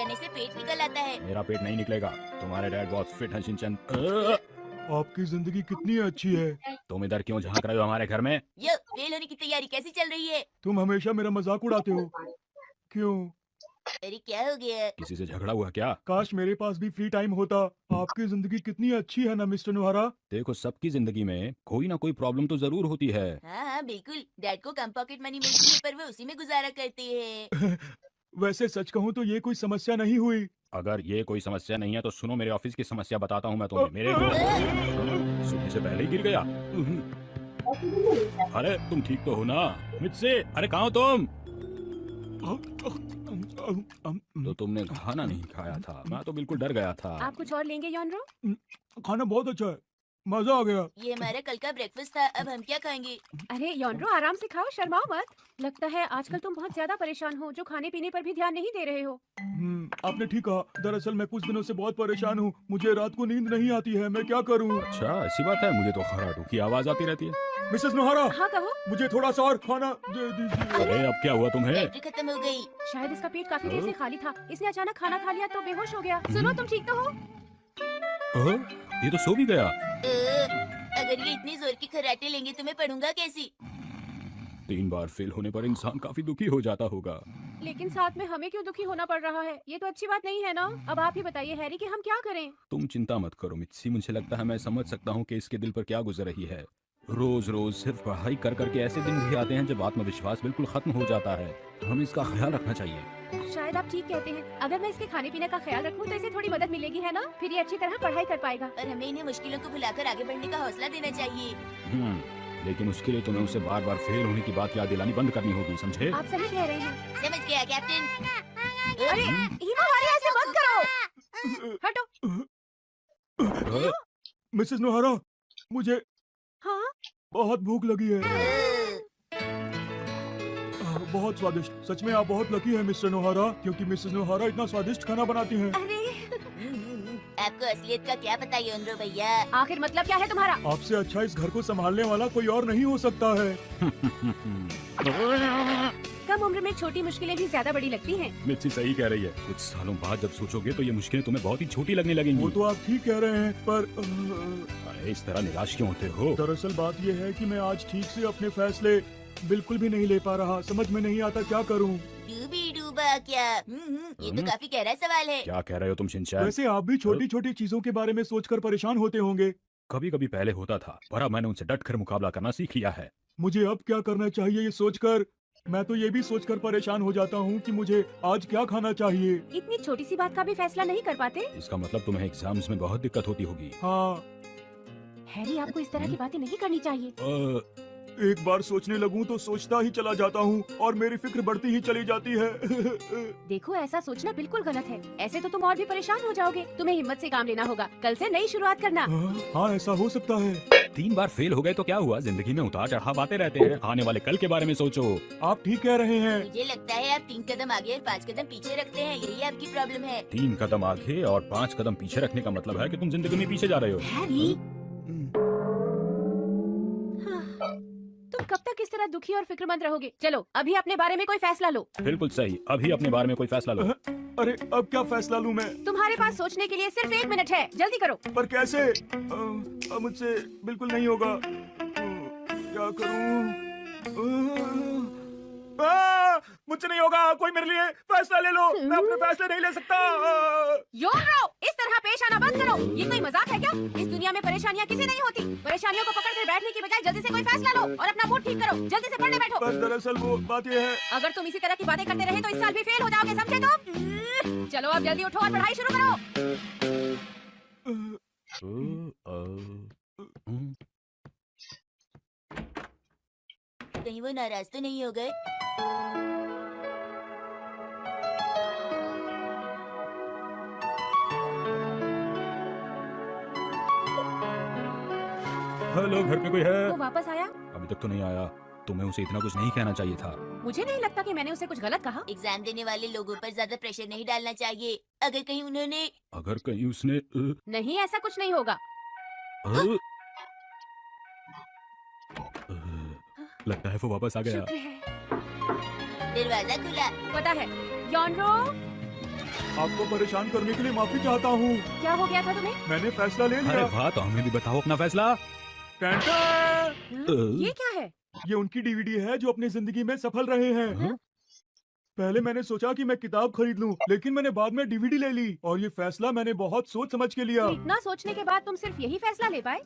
खाने से पेट निकल आता है। मेरा पेट नहीं निकलेगा, तुम्हारे डैड बहुत फिट हैं शिनचैन। आपकी जिंदगी कितनी अच्छी है। तुम इधर क्यों झांक रहे हो हमारे घर में? यो, फेल होने की तैयारी कैसी चल रही है? तुम हमेशा मेरा मजाक उड़ाते हो। क्यों? अरे क्या हो गया? किसी से झगड़ा हुआ क्या? काश मेरे पास भी फ्री टाइम होता। आपकी जिंदगी कितनी अच्छी है ना मिस्टर नुहारा। देखो, सबकी जिंदगी में कोई ना कोई प्रॉब्लम तो जरूर होती है। हाँ हाँ बिल्कुल, डैड को कम पॉकेट मनी मिलती है पर वो उसी में गुजारा करते हैं। वैसे सच कहूँ तो ये कोई समस्या नहीं हुई। अगर ये कोई समस्या नहीं है तो सुनो, मेरे ऑफिस की समस्या बताता हूँ मैं तुम्हें। मेरे सुनने से पहले ही गिर गया। अरे तुम ठीक तो हो ना मुझसे? अरे कहाँ हो तुम? तो तुमने खाना नहीं खाया था, मैं तो बिल्कुल डर गया था। आप कुछ और लेंगे योनरो? खाना बहुत अच्छा है, मजा आ गया। ये हमारा कल का ब्रेकफास्ट था, अब हम क्या खाएंगे? अरे योनरो आराम से खाओ, शर्माओ मत। लगता है आजकल तुम बहुत ज्यादा परेशान हो, जो खाने पीने पर भी ध्यान नहीं दे रहे हो। आपने ठीक कहा। दरअसल मैं कुछ दिनों से बहुत परेशान हूँ। मुझे रात को नींद नहीं आती है, मैं क्या करूँ? अच्छा ऐसी बात है? मुझे तो खराटू की आवाज आती रहती है। मिसेस नुहारा, हाँ कहो। मुझे थोड़ा सा और खाना दे दीजिए। अरे अब क्या हुआ तुम्हें? बैटरी खत्म हो गई। शायद इसका पेट काफी देर से खाली था, इसने अचानक खाना खा लिया तो बेहोश हो गया। सुनो, तुम ठीक तो हो? ये तो सो भी गया। अगर ये इतनी जोर की खर्राटे लेंगे तो मैं पढ़ूंगा कैसी? 3 बार फेल होने पर इंसान काफी दुखी हो जाता होगा। लेकिन साथ में हमें क्यों दुखी होना पड़ रहा है? ये तो अच्छी बात नहीं है ना। अब आप ही बताइए हैरी कि हम क्या करें? तुम चिंता मत करो मित्सी, मुझे लगता है मैं समझ सकता हूँ कि इसके दिल पर क्या गुजर रही है। रोज रोज सिर्फ पढ़ाई कर करके ऐसे दिन भी आते हैं जब आत्मविश्वास बिल्कुल खत्म हो जाता है। हमें इसका ख्याल रखना चाहिए। शायद आप ठीक कहते हैं। अगर मैं इसके खाने पीने का ख्याल रखूं तो इसे थोड़ी मदद मिलेगी, है ना? फिर ये अच्छी तरह पढ़ाई कर पाएगा। और हमें इन्हें मुश्किलों को भुलाकर आगे बढ़ने का हौसला देना चाहिए। लेकिन उसके लिए तुम्हें उसे बार बार फेल होने की बात याद दिलानी बंद करनी होगी, समझे? आप सही कह रहे हैं। समझ गया कैप्टन। अरे हीमा वाली, ऐसे मत करो, हटो। मिसेस नुहारा, मुझे हाँ बहुत भूख लगी है। बहुत स्वादिष्ट। सच में आप बहुत लकी हैं मिस्टर नुहारा, क्योंकि मिसेस नुहारा इतना स्वादिष्ट खाना बनाती हैं। अरे आपको असलियत का क्या पता योनरो भैया? आखिर मतलब क्या है तुम्हारा? आपसे अच्छा इस घर को संभालने वाला कोई और नहीं हो सकता है। कम उम्र में छोटी मुश्किलें भी ज्यादा बड़ी लगती हैं। मित्सी सही कह रही है। कुछ सालों बाद जब सोचोगे तो ये मुश्किलें तुम्हें बहुत ही छोटी लगने लगेंगी। वो तो आप ठीक कह रहे हैं, पर अरे इस तरह निराश क्यों होते हो? दरअसल बात ये है कि मैं आज ठीक से अपने फैसले बिल्कुल भी नहीं ले पा रहा। समझ में नहीं आता क्या करूं। डूबी डूबा क्या? ये तो काफी गहरा सवाल है। क्या कह रहे हो तुम शिनचैन? वैसे आप भी छोटी छोटी चीजों के बारे में सोचकर परेशान होते होंगे। कभी कभी पहले होता था, पर अब मैंने उनसे डटकर मुकाबला करना सीख लिया है। मुझे अब क्या करना चाहिए ये सोचकर मैं तो ये भी सोचकर परेशान हो जाता हूँ कि मुझे आज क्या खाना चाहिए। इतनी छोटी सी बात का भी फैसला नहीं कर पाते? इसका मतलब तुम्हें एग्जाम्स में बहुत दिक्कत होती होगी। हाँ, हैरी, आपको इस तरह की बातें नहीं करनी चाहिए। एक बार सोचने लगूं तो सोचता ही चला जाता हूँ और मेरी फिक्र बढ़ती ही चली जाती है। देखो, ऐसा सोचना बिल्कुल गलत है। ऐसे तो तुम और भी परेशान हो जाओगे। तुम्हें हिम्मत से काम लेना होगा। कल से नई शुरुआत करना। हाँ, ऐसा हो सकता है। 3 बार फेल हो गए तो क्या हुआ? जिंदगी में उतार चढ़ाव आते रहते हैं। आने वाले कल के बारे में सोचो। आप ठीक कह रहे हैं। मुझे लगता है आप 3 कदम आगे और 5 कदम पीछे रखते हैं, यही आपकी प्रॉब्लम है। 3 कदम आगे और 5 कदम पीछे रखने का मतलब है कि तुम जिंदगी में पीछे जा रहे हो। हैरी, तुम कब तक इस तरह दुखी और फिक्रमंद रहोगे? चलो अभी अपने बारे में कोई फैसला लो। बिल्कुल सही, अभी अपने बारे में कोई फैसला लो। अरे अब क्या फैसला लूं मैं? तुम्हारे पास सोचने के लिए सिर्फ 1 मिनट है, जल्दी करो। पर कैसे? मुझसे बिल्कुल नहीं होगा। क्या करूं? मुझसे नहीं होगा। कोई मेरे लिए फैसला ले लो। मैं अपने फैसले नहीं ले सकता। योनरो, इस तरह पेश आना बंद करो। ये कोई मजाक है क्या? इस दुनिया में परेशानियां किसी नहीं होती। परेशानियों को पकड़ कर बैठने की बजाय जल्दी से कोई फैसला लो और अपना मूड ठीक करो। जल्दी से पढ़ने बैठो। पर दरअसल वो बात ये है। अगर तुम इसी तरह की बातें करते रहे तो इस साल भी फेल हो जाओगे, समझे तुम? चलो अब जल्दी उठो और पढ़ाई शुरू करो। कहीं वो नाराज तो नहीं हो गए? हेलो, घर पे कोई है? वो वापस आया? अभी तक तो नहीं आया। तुम्हें उसे इतना कुछ नहीं कहना चाहिए था। मुझे नहीं लगता कि मैंने उसे कुछ गलत कहा। एग्जाम देने वाले लोगों पर ज्यादा प्रेशर नहीं डालना चाहिए। अगर कहीं उसने नहीं, ऐसा कुछ नहीं होगा। लगता है वो वापस आ गया। शुक्र है। दरवाजा खुला। पता है योनरो, आपको परेशान करने के लिए माफी चाहता हूँ। क्या हो गया था तुम्हें? मैंने फैसला ले अरे लिया। वाह, तो हमें भी बताओ अपना फैसला। टैंटन! हाँ? ये क्या है? ये उनकी डीवीडी है जो अपनी जिंदगी में सफल रहे हैं। हाँ? पहले मैंने सोचा कि मैं किताब खरीद लूं, लेकिन मैंने बाद में डीवीडी ले ली और ये फैसला मैंने बहुत सोच समझ के लिया। तो इतना सोचने के बाद तुम सिर्फ यही फैसला ले पाए?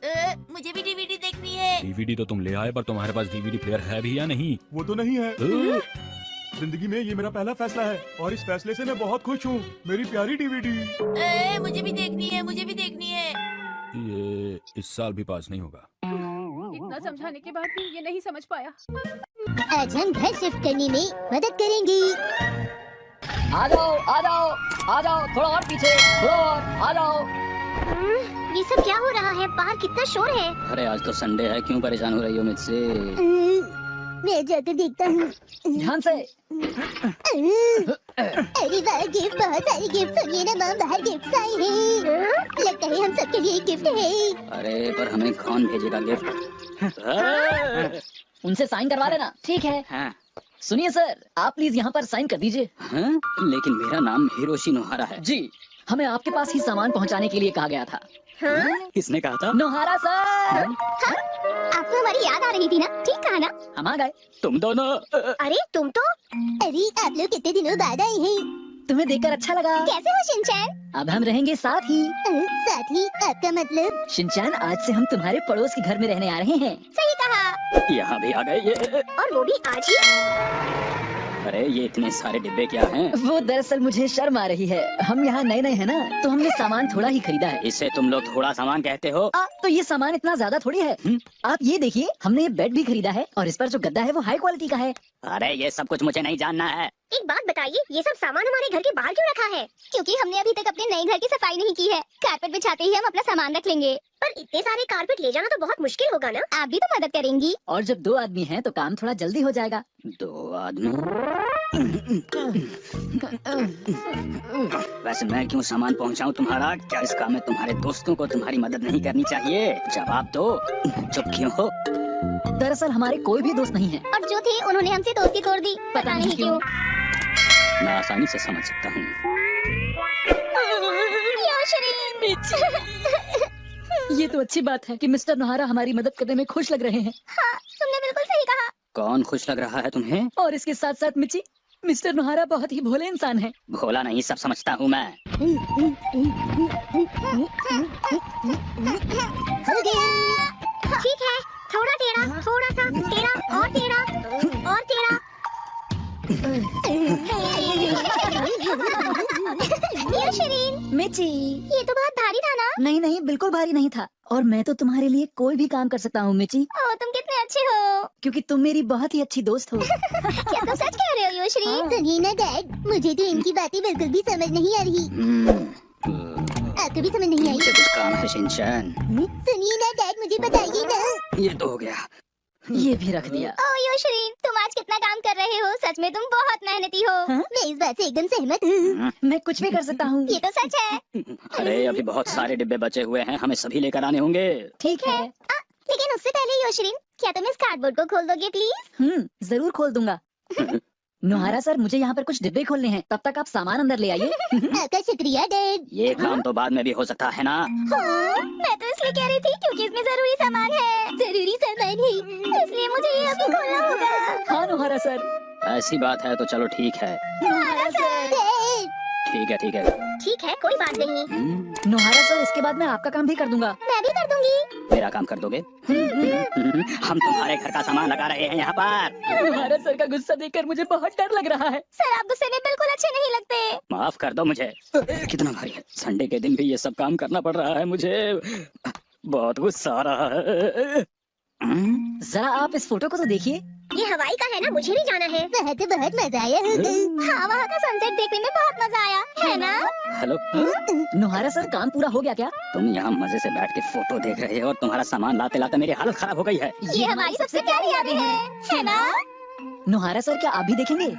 मुझे भी डीवीडी देखनी है। डीवीडी तो तुम ले आए, पर तुम्हारे पास डीवीडी प्लेयर है भी या नहीं? वो तो नहीं है। अ, जिंदगी में ये मेरा पहला फैसला है और इस फैसले से मैं बहुत खुश हूँ। मेरी प्यारी डीवीडी। मुझे भी देखनी है, मुझे भी देखनी है। ये इस साल भी पास नहीं होगा। इतना समझाने के बाद भी ये नहीं समझ पाया। आज हम घर शिफ्ट करने में मदद करेंगे। आ जाओ आ जाओ आ जाओ, थोड़ा और पीछे, थोड़ा और आ जाओ। ये सब क्या हो रहा है? बाहर कितना शोर है। अरे आज तो संडे है, क्यों परेशान हो रही हो मुझसे? मैं जाकर देखता हूँ। ध्यान से। अरे वाह, गिफ्ट, बहुत सारे गिफ्ट। सुनिए ना माँ, बाहर गिफ्ट आए हैं। लगता है हम सबके लिए एक गिफ्ट है। अरे पर हमें कौन भेजेगा गिफ्ट? उनसे साइन करवा लेना। ठीक है। हाँ। सुनिए सर, आप प्लीज यहाँ पर साइन कर दीजिए। हाँ? लेकिन मेरा नाम हिरोशी नोहारा है। जी, हमें आपके पास ही सामान पहुँचाने के लिए कहा गया था। हाँ? किसने कहा था? नोहारा सर। हाँ? आपको हमारी याद आ रही थी ना? ठीक कहा ना? हम आ गए। तुम दोनों। अरे तुम तो, अरे आप लोग कितने दिनों बाद आए हैं। तुम्हें देखकर अच्छा लगा। कैसे हो शिनचैन? अब हम रहेंगे साथ ही। साथ ही? आपका मतलब? शिनचैन, आज से हम तुम्हारे पड़ोस के घर में रहने आ रहे हैं। सही कहा। यहाँ भी आ गए ये। और वो भी आज ही। अरे ये इतने सारे डिब्बे क्या हैं? वो दरअसल मुझे शर्म आ रही है, हम यहाँ नए नए हैं ना, तो हमने सामान थोड़ा ही खरीदा है। इससे तुम लोग थोड़ा सामान कहते हो? तो ये सामान इतना ज्यादा थोड़ी है। आप ये देखिए, हमने ये बेड भी खरीदा है और इस पर जो गद्दा है वो हाई क्वालिटी का है। अरे ये सब कुछ मुझे नहीं जानना है। एक बात बताइए, ये सब सामान हमारे घर के बाहर क्यों रखा है? क्योंकि हमने अभी तक अपने नए घर की सफाई नहीं की है। कारपेट बिछाते ही हम अपना सामान रख लेंगे। पर इतने सारे कारपेट ले जाना तो बहुत मुश्किल होगा ना? आप भी तो मदद करेंगी। और जब 2 आदमी हैं तो काम थोड़ा जल्दी हो जाएगा। 2 आदमी? वैसे मैं क्यों सामान पहुंचाऊं तुम्हारा? क्या इस काम में तुम्हारे दोस्तों को तुम्हारी मदद नहीं करनी चाहिए? जवाब दो। चुप क्यों हो? दरअसल हमारे कोई भी दोस्त नहीं है। और जो थे उन्होंने हमसे दोस्ती तोड़ दी, पता नहीं क्यों। मैं आसानी से समझ सकता हूँ। ये तो अच्छी बात है कि मिस्टर नोहारा हमारी मदद करने में खुश लग रहे हैं। हाँ, तुमने बिल्कुल सही कहा। कौन खुश लग रहा है तुम्हें? और इसके साथ साथ मिची, मिस्टर नोहारा बहुत ही भोले इंसान हैं। भोला नहीं, सब समझता हूँ मैं। हो गया। ठीक है, थोड़ा टेढ़ा, थोड़ा सा टेढ़ा और टेढ़ा और टेढ़ा। ये शरीन। मिची, ये तो बहुत भारी था ना? नहीं नहीं, बिल्कुल भारी नहीं था। और मैं तो तुम्हारे लिए कोई भी काम कर सकता हूँ मिची। ओह, तुम कितने अच्छे हो। क्योंकि तुम मेरी बहुत ही अच्छी दोस्त हो। क्या तुम सच कह रहे हो योशरी? सुनिए ना डैड, मुझे तो इनकी बातें बिल्कुल भी समझ नहीं आ रही। आपको भी समझ नहीं आई? मुझे कुछ काम है शिनचैन। सुनिए ना डैड, मुझे बताइए ना। ये तो हो गया, ये भी रख दिया। ओह योशरी, तुम आज कितना काम कर रहे हो। सच में तुम बहुत मेहनती हो। मैं इस बात से एकदम सहमत हूँ। मैं कुछ भी कर सकता हूँ। ये तो सच है। अरे अभी बहुत सारे डिब्बे बचे हुए हैं, हमें सभी लेकर आने होंगे। ठीक है। लेकिन उससे पहले योशरीन, क्या तुम इस कार्डबोर्ड को खोल दोगे प्लीज? जरूर खोल दूंगा। नोहारा सर, मुझे यहाँ पर कुछ डिब्बे खोलने हैं, तब तक आप सामान अंदर ले आइए। आपका शुक्रिया डैड। ये काम तो बाद में भी हो सकता है ना? हाँ, मैं तो इसलिए कह रही थी क्योंकि इसमें जरूरी सामान है। जरूरी सामान है, इसलिए मुझे ये अभी खोलना होगा। हाँ नोहारा सर, ऐसी बात है तो चलो ठीक है। नोहारा सर। ठीक है ठीक है। ठीक है, कोई बात नहीं। नोहारा सर, इसके बाद मैं आपका काम भी कर दूंगा। मैं भी कर दूंगी। मेरा काम कर दोगे? हम तुम्हारे घर का सामान लगा रहे हैं यहाँ पर। नोहारा सर का गुस्सा देखकर मुझे बहुत डर लग रहा है। सर, आप गुस्से में बिल्कुल अच्छे नहीं लगते। माफ कर दो मुझे। कितना भारी है, संडे के दिन भी ये सब काम करना पड़ रहा है मुझे। बहुत गुस्सा आ रहा है। जरा आप इस फोटो को तो देखिए। ये हवाई का है ना, मुझे भी जाना है। वहाँ तो बहुत मजा आया होगा। हाँ, वहाँ का सनसेट देखने में बहुत मजा आया है ना? हेलो नोहारा सर, काम पूरा हो गया क्या? तुम यहाँ मजे से बैठ के फोटो देख रहे हो और तुम्हारा सामान लाते लाते मेरी हालत खराब हो गई है। ये हमारी सबसे प्यारी यादें हैं, है ना? नोहारा सर, क्या आप भी देखेंगे?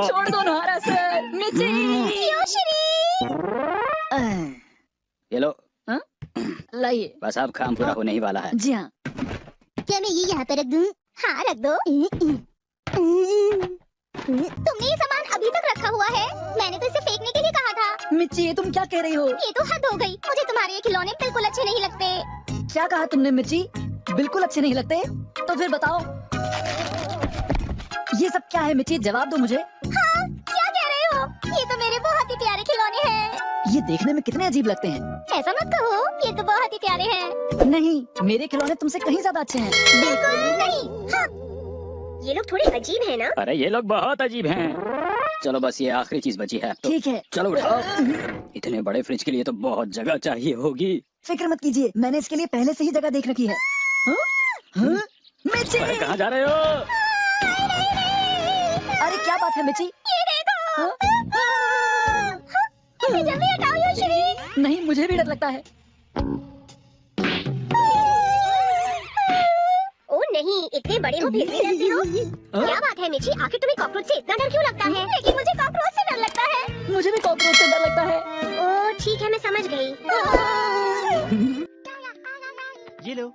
छोड़ दो नोहारा सर। मिची, ये लो, लाइए। बस अब काम पूरा होने ही वाला है। जी हाँ। क्या मैं ये यहाँ पर रख दूँ? हाँ, रख दो। तुमने ये सामान अभी तक रखा हुआ है? मैंने तो इसे फेंकने के लिए कहा था। मिर्ची, ये तुम क्या कह रही हो? ये तो हद हो गई। मुझे तुम्हारे ये खिलौने बिल्कुल अच्छे नहीं लगते। क्या कहा तुमने मिर्ची? बिल्कुल अच्छे नहीं लगते? तो फिर बताओ ये सब क्या है मिर्ची? जवाब दो मुझे। हाँ, क्या कह रहे हो? ये तो मेरे बहुत ही प्यारे खिलौने हैं। ये देखने में कितने अजीब लगते हैं। ऐसा मत कहो, ये तो बहुत ही प्यारे हैं। नहीं, मेरे खिलौने तुमसे कहीं ज्यादा अच्छे हैं। बिल्कुल नहीं। हाँ। ये लोग थोड़े अजीब हैं ना? अरे ये लोग बहुत अजीब हैं। चलो बस ये आखिरी चीज बची है। तो ठीक है, चलो उठाओ। इतने बड़े फ्रिज के लिए तो बहुत जगह चाहिए होगी। फिक्र मत कीजिए, मैंने इसके लिए पहले से ही जगह देख रखी है। मिर्ची, कहाँ जा रहे हो? अरे क्या बात है मिर्ची? ये देखो। इसे जल्दी हटाओ योशी। नहीं, मुझे भी डर लगता है। ओ नहीं, इतने बड़े हो फिर भी डरते हो? क्या बात है मिची, आखिर तुम्हें कॉकरोच से इतना डर क्यों लगता है? लेकिन मुझे कॉकरोच से डर लगता है। मुझे भी कॉकरोच से डर लगता है। ओ ठीक है, मैं समझ गई। ये लो।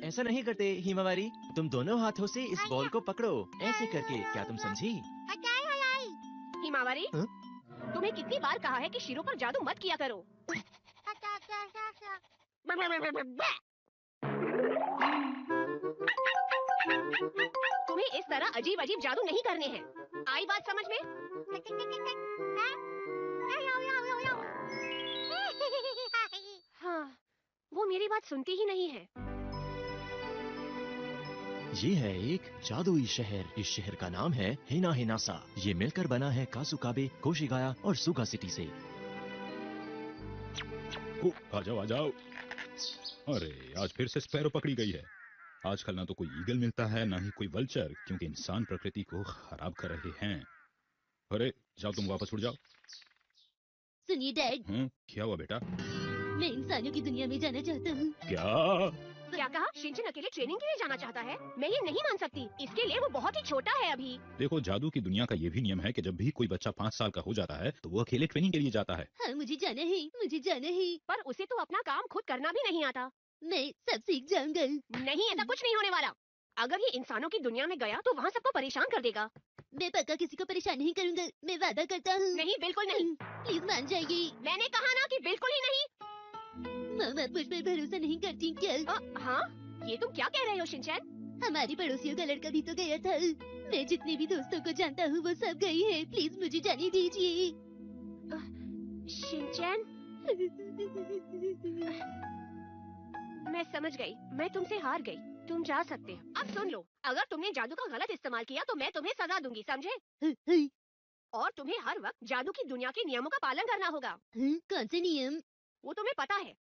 ऐसा नहीं करते हिमावारी, तुम दोनों हाथों से इस बॉल को पकड़ो, ऐसे करके। क्या तुम समझी? हिमावरी, तुम्हें कितनी बार कहा है कि शिरों पर जादू मत किया करो। तुम्हें इस तरह अजीब अजीब जादू नहीं करने हैं। आई बात समझ में? हाँ, वो मेरी बात सुनती ही नहीं है। ये है एक जादुई शहर। इस शहर का नाम है हिना हिनासा। ये मिलकर बना है कासुकाबे, कोशिगाया और सुगा सिटी से। आ जाओ आ जाओ। अरे आज फिर से स्पैरो पकड़ी गई है। आजकल ना तो कोई ईगल मिलता है, ना ही कोई वल्चर, क्योंकि इंसान प्रकृति को खराब कर रहे हैं। अरे जाओ, तुम वापस उड़ जाओ। सुनिए डैड, क्या हुआ बेटा? मैं इंसानों की दुनिया में जाना चाहता हूँ। क्या कहा? शिनचैन अकेले ट्रेनिंग के लिए जाना चाहता है? मैं ये नहीं मान सकती। इसके लिए वो बहुत ही छोटा है अभी। देखो, जादू की दुनिया का ये भी नियम है कि जब भी कोई बच्चा 5 साल का हो जाता है तो वो अकेले ट्रेनिंग के लिए जाता है। हाँ, मुझे जाना है, मुझे जाना है। पर उसे तो अपना काम खुद करना भी नहीं आता। मैं सब सीख जाऊंगा। नहीं, ऐसा कुछ नहीं होने वाला। अगर ये इंसानों की दुनिया में गया तो वहाँ सबको परेशान कर देगा। मैं पक्का किसी को परेशान नहीं करूंगा, मैं वादा करता हूँ। नहीं, बिल्कुल नहीं। प्लीज मान जाइए। मैंने कहा ना कि बिल्कुल ही नहीं। मामा मुझ पर भरोसा नहीं करती क्या? हाँ, ये तुम क्या कह रहे हो शिनचैन? हमारी पड़ोसियों का लड़का भी तो गया था। मैं जितने भी दोस्तों को जानता हूँ वो सब गए हैं। प्लीज मुझे जाने दीजिए। शिनचैन, मैं समझ गई। मैं तुमसे हार गई। तुम जा सकते हो। अब सुन लो, अगर तुमने जादू का गलत इस्तेमाल किया तो मैं तुम्हें सजा दूंगी, समझे? और तुम्हें हर वक्त जादू की दुनिया के नियमों का पालन करना होगा। कौन से नियम? वो तुम्हें पता है।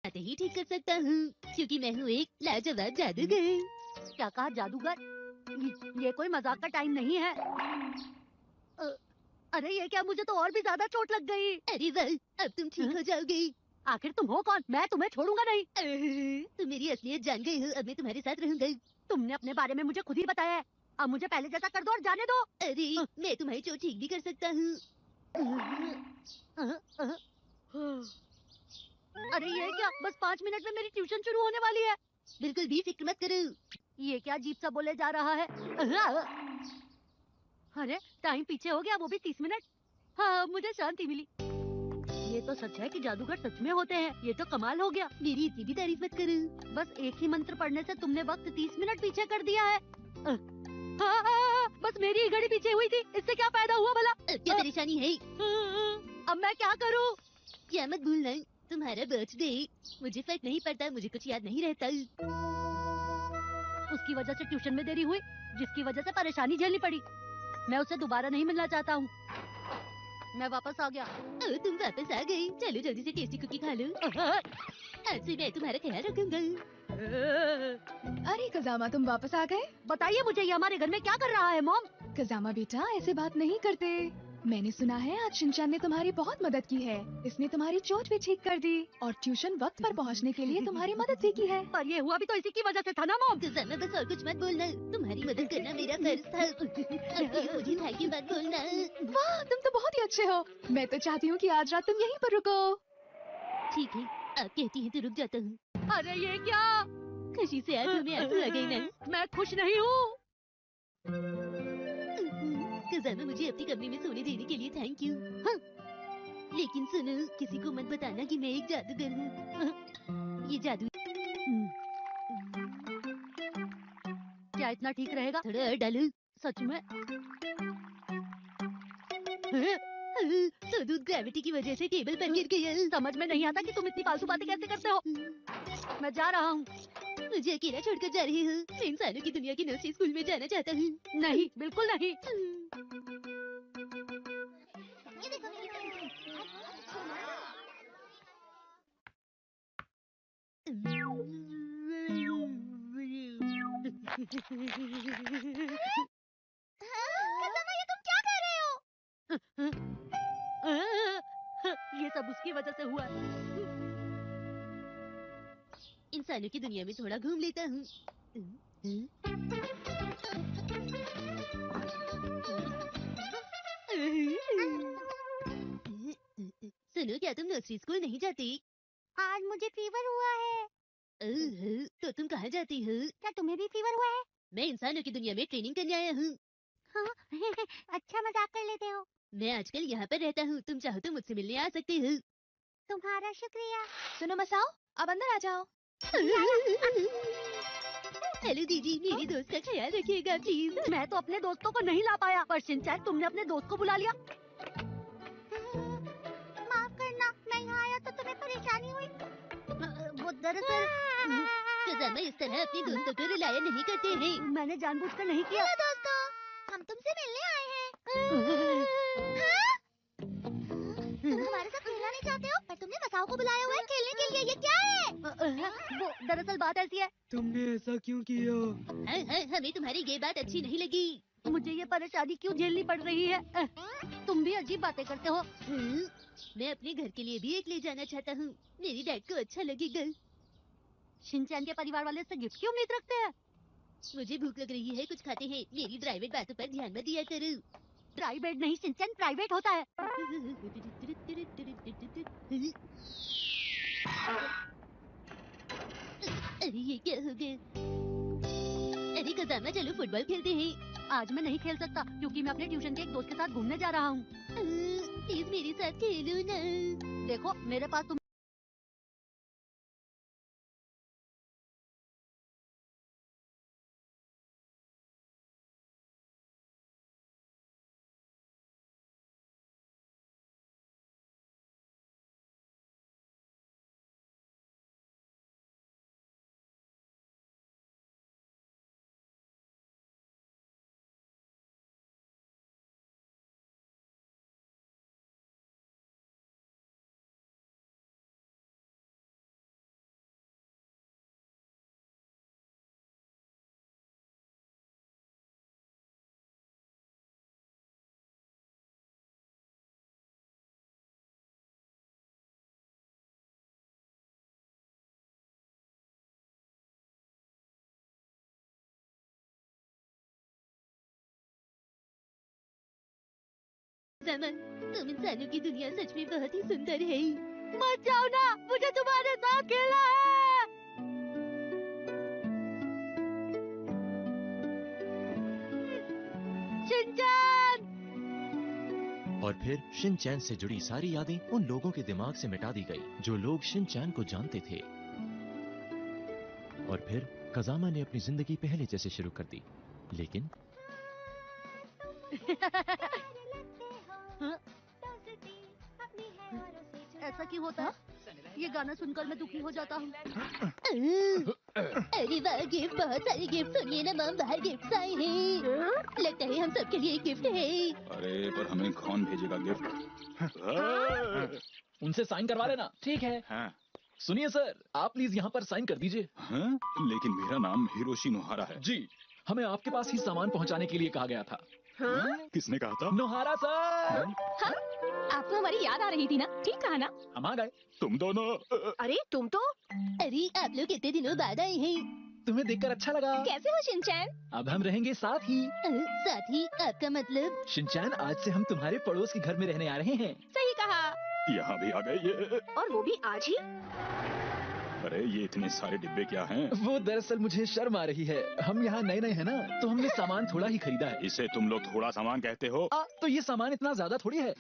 आते ही ठीक कर सकता हूँ, क्योंकि मैं हूँ एक लाजवाब जादूगर। क्या कहा? जादूगर? ये कोई मजाक का टाइम नहीं है। अरे ये क्या, मुझे तो और भी ज्यादा चोट लग गई। अरे वाह, अब तुम ठीक हो जाओगे। आखिर तुम हो कौन? मैं तुम्हें छोड़ूंगा नहीं। तुम मेरी असलियत जान गए हो, अब मैं तुम्हारे साथ रहूंगा। तुमने अपने बारे में मुझे खुद ही बताया है। अब मुझे पहले जैसा कर दो और जाने दो। अरे मैं तुम्हारी चोट ठीक भी कर सकता हूँ। अरे ये क्या, बस 5 मिनट में मेरी ट्यूशन शुरू होने वाली है। बिल्कुल भी फिक्र मत करो। ये क्या अजीब सा बोले जा रहा है? अरे टाइम पीछे हो गया, वो भी 30 मिनट। हाँ, मुझे शांति मिली। ये तो सच है कि जादूगर सच में होते हैं। ये तो कमाल हो गया। मेरी इतनी भी तारीफ मत करो। बस एक ही मंत्र पढ़ने से तुमने वक्त 30 मिनट पीछे कर दिया है। बस मेरी ही घड़ी पीछे हुई थी, इससे क्या फायदा हुआ भला? क्या परेशानी है? अब मैं क्या करूँ? क्या मत भूलना, तुम्हारा बर्थडे। मुझे फर्क नहीं पड़ता, मुझे कुछ याद नहीं रहता। उसकी वजह से ट्यूशन में देरी हुई, जिसकी वजह से परेशानी झेलनी पड़ी। मैं उससे दोबारा नहीं मिलना चाहता हूँ। मैं वापस आ गया। तुम वापस आ गई। चलो जल्दी से टेस्टी कुकी खा लो। आज से मैं तुम्हारा ख्याल रखूंगा। अरे कजामा, तुम वापस आ गए? बताइए मुझे, ये हमारे घर में क्या कर रहा है मॉम? कजामा बेटा, ऐसे बात नहीं करते। मैंने सुना है आज शिनचैन ने तुम्हारी बहुत मदद की है। इसने तुम्हारी चोट भी ठीक कर दी और ट्यूशन वक्त पर पहुंचने के लिए तुम्हारी मदद भी की है। पर ये हुआ भी तो इसी की वजह से था ना मॉम। कजामा, बस और कुछ मत बोलना। तुम्हारी मदद करना मेरा फर्ज था। अब मुझे थैंक यू मत बोलना। वाह, तुम तो बहुत ही अच्छे हो। मैं तो चाहती हूँ कि आज रात तुम यहीं पर रुको। ठीक है, आप कहती हैं तो रुक जाता हूँ। अरे ये क्या? खुशी से आंखों में आंसू आ गए ना। मैं खुश नहीं हूँ। कजामा, मुझे अपनी कमरे में सोने देने के लिए थैंक यू। हाँ। लेकिन सुनो, किसी को मत बताना कि मैं एक जादूगर हूँ। ये जादू क्या इतना ठीक रहेगा? थोड़ा और डालो। सच में? तो दूध ग्रेविटी की वजह से टेबल पर गिर गया। समझ में नहीं आता कि तुम इतनी फालतू बातें कैसे करते हो। मैं जा रहा हूँ। मुझे अकेला छोड़कर जा रही हूँ। मैं इंसानों की दुनिया की नर्सरी स्कूल में जाना चाहता हूँ। नहीं, बिल्कुल नहीं। कजामा, ये तुम क्या कर रहे हो? ये सब उसकी वजह से हुआ है। इंसानों की दुनिया में थोड़ा घूम लेता हूँ। सुनो, क्या तुम नर्सरी स्कूल नहीं जाती? आज मुझे फीवर हुआ है। तो तुम कहाँ जाती हो? क्या तुम्हें भी फीवर हुआ है? मैं इंसानों की दुनिया में ट्रेनिंग करने आया हूँ। हाँ, अच्छा मजाक कर लेते हो। मैं आजकल यहाँ पर रहता हूँ। तुम चाहो तो मुझसे मिलने आ सकते हो। तुम्हारा शुक्रिया। सुनो मसाओ, अब अंदर आ जाओ। हेलो दीदी, मेरी दोस्त का ख्याल रखिएगा प्लीज। मैं तो अपने दोस्तों को नहीं ला पाया, पर शिनचैन तुमने अपने दोस्त को बुला लिया। माफ करना, मैं यहाँ आया तो तुम्हें परेशानी हुई। वो दरअसल कजामा इस तरह अपने दोस्तों को रुलाया नहीं करते हैं। मैंने जानबूझकर नहीं किया। हेलो दोस्तों, हम तुमसे मिलने आए हैं। हाँ? तुम हमारे साथ खेलना नहीं चाहते हो, पर तुमने मसाओ को बुलाया हुआ है खेलने के लिए। ये क्या है? वो दरअसल बात ऐसी है। तुमने ऐसा क्यों किया? हाँ, हमें तुम्हारी ये बात अच्छी नहीं लगी। मुझे ये परेशानी क्यों झेलनी पड़ रही है? तुम भी अजीब बातें करते हो। मैं अपने घर के लिए भी एक ले जाना चाहता हूँ। मेरी डैड को अच्छा लगेगा। शिनचैन के परिवार वाले से गिफ्ट की उम्मीद रखते हैं। मुझे भूख लग रही है, कुछ खाते हैं। मेरी प्राइवेट बातों पर ध्यान मत दिया करो। प्राइवेट नहीं शिनचैन, प्राइवेट होता है। अरे ये क्या हो गया? अरे कजामा, चलो फुटबॉल खेलते हैं। आज मैं नहीं खेल सकता क्योंकि मैं अपने ट्यूशन के एक दोस्त के साथ घूमने जा रहा हूँ। प्लीज मेरे साथ खेलो ना। देखो मेरे पास तुम कजामा, तुम इंसानों की दुनिया सच में बहुत ही सुंदर है। मत जाओ ना, मुझे तुम्हारे साथ खेलना है। शिनचैन! और फिर शिनचैन से जुड़ी सारी यादें उन लोगों के दिमाग से मिटा दी गई जो लोग शिनचैन को जानते थे। और फिर कजामा ने अपनी जिंदगी पहले जैसे शुरू कर दी, लेकिन ऐसा क्यों होता है? ये गाना सुनकर मैं दुखी हो जाता हूँ। अरे वाह, गिफ्ट, बहुत सारे गिफ्ट। सुनिए ना मम, बाहर गिफ्ट आए हैं। लगता है हम सबके लिए गिफ्ट है। अरे पर हमें कौन भेजेगा गिफ्ट? उनसे साइन करवा लेना। ठीक है। हाँ। सुनिए सर, आप प्लीज यहाँ पर साइन कर दीजिए। हाँ? लेकिन मेरा नाम हिरोशी नोहारा है। जी, हमें आपके पास ही सामान पहुँचाने के लिए कहा गया था। हाँ? किसने कहा था? नोहारा सर। हाँ? आपको हमारी याद आ रही थी ना? ठीक कहा ना? हम आ गए। तुम दोनों। अरे तुम तो। अरे आप लोग कितने दिनों बाद आए हैं। तुम्हें देखकर अच्छा लगा। कैसे हो शिनचैन? अब हम रहेंगे साथ ही। साथ ही आपका मतलब? शिनचैन, आज से हम तुम्हारे पड़ोस के घर में रहने आ रहे हैं। सही कहा। यहाँ भी आ गए ये। और वो भी आज ही। अरे ये इतने सारे डिब्बे क्या हैं? वो दरअसल मुझे शर्म आ रही है। हम यहाँ नए नए हैं ना, तो हमने सामान थोड़ा ही खरीदा है। इसे तुम लोग थोड़ा सामान कहते हो? तो ये सामान इतना ज्यादा थोड़ी है।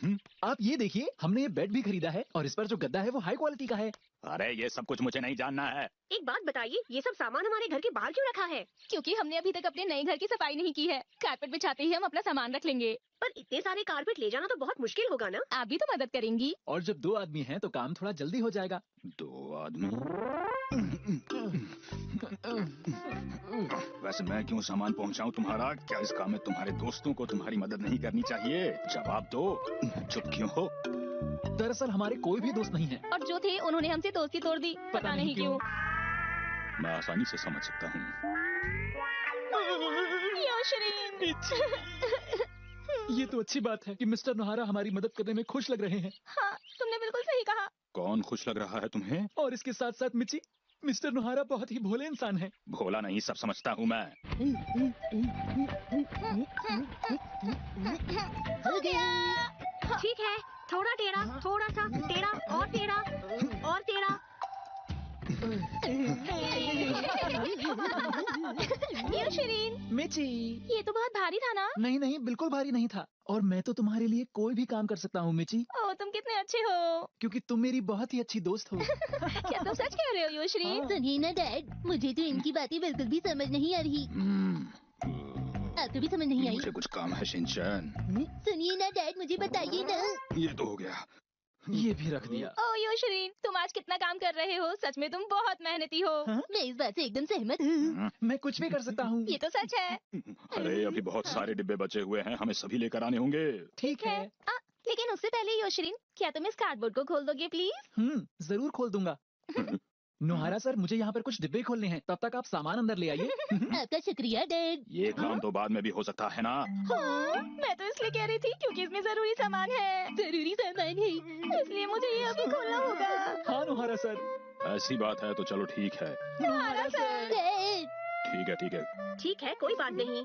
आप ये देखिए, हमने ये बेड भी खरीदा है और इस पर जो गद्दा है वो हाई क्वालिटी का है। अरे ये सब कुछ मुझे नहीं जानना है। एक बात बताइए, ये सब सामान हमारे घर के बाहर क्यों रखा है? क्योंकि हमने अभी तक अपने नए घर की सफाई नहीं की है। कारपेट बिछाते ही हम अपना सामान रख लेंगे। पर इतने सारे कारपेट ले जाना तो बहुत मुश्किल होगा ना? आप भी तो मदद करेंगी। और जब 2 आदमी हैं तो काम थोड़ा जल्दी हो जाएगा। 2 आदमी? वैसे मैं क्यों सामान पहुंचाऊं तुम्हारा? क्या इस काम में तुम्हारे दोस्तों को तुम्हारी मदद नहीं करनी चाहिए? जवाब दो। चुप क्यों हो? दरअसल हमारे कोई भी दोस्त नहीं है। और जो थे उन्होंने हमसे दोस्ती तोड़ दी। पता नहीं क्यों। मैं आसानी से समझ सकता हूँ। ये तो अच्छी बात है कि मिस्टर नोहारा हमारी मदद करने में खुश लग रहे हैं। हाँ, तुमने बिल्कुल सही कहा। कौन खुश लग रहा है तुम्हें? और इसके साथ साथ मिची, मिस्टर नोहारा बहुत ही भोले इंसान है। भोला नहीं, सब समझता हूँ मैं। हो गया। ठीक है, थोड़ा टेढ़ा, थोड़ा सा टेढ़ा और टेढ़ा और टेढ़ा। ये शिरीन, मिची, ये तो बहुत भारी था ना? नहीं नहीं, बिल्कुल भारी नहीं था। और मैं तो तुम्हारे लिए कोई भी काम कर सकता हूँ मिची। ओह, तुम कितने अच्छे हो। क्योंकि तुम मेरी बहुत ही अच्छी दोस्त हो। क्या तुम सच कह रहे हो योशरीन? सुनिए ना डैड, मुझे तो इनकी बातें बिल्कुल भी समझ नहीं आ रही। आपको भी समझ नहीं आई? मुझे कुछ काम है शिनचैन। सुनिए ना डैड, मुझे बताइए ना। ये तो हो गया। ये भी रख दिया। ओह योशरीन, तुम आज कितना काम कर रहे हो। सच में तुम बहुत मेहनती हो। मैं इस बात से एकदम सहमत हूँ। मैं कुछ भी कर सकता हूँ। ये तो सच है। अरे अभी बहुत सारे डिब्बे बचे हुए हैं, हमें सभी लेकर आने होंगे। ठीक है। लेकिन उससे पहले योशरीन, क्या तुम इस कार्डबोर्ड को खोल दोगे प्लीज? जरूर खोल दूंगा। नोहारा सर, मुझे यहाँ पर कुछ डिब्बे खोलने हैं, तब तक आप सामान अंदर ले आइए। आपका शुक्रिया डैड। ये काम तो बाद में भी हो सकता है ना? हाँ, मैं तो इसलिए कह रही थी क्योंकि इसमें जरूरी सामान है। जरूरी सामान है, इसलिए मुझे ये अभी खोलना होगा। हाँ नोहारा सर। ऐसी बात है तो चलो ठीक है। नोहारा सर। डैड। ठीक है ठीक है। ठीक है, कोई बात नहीं।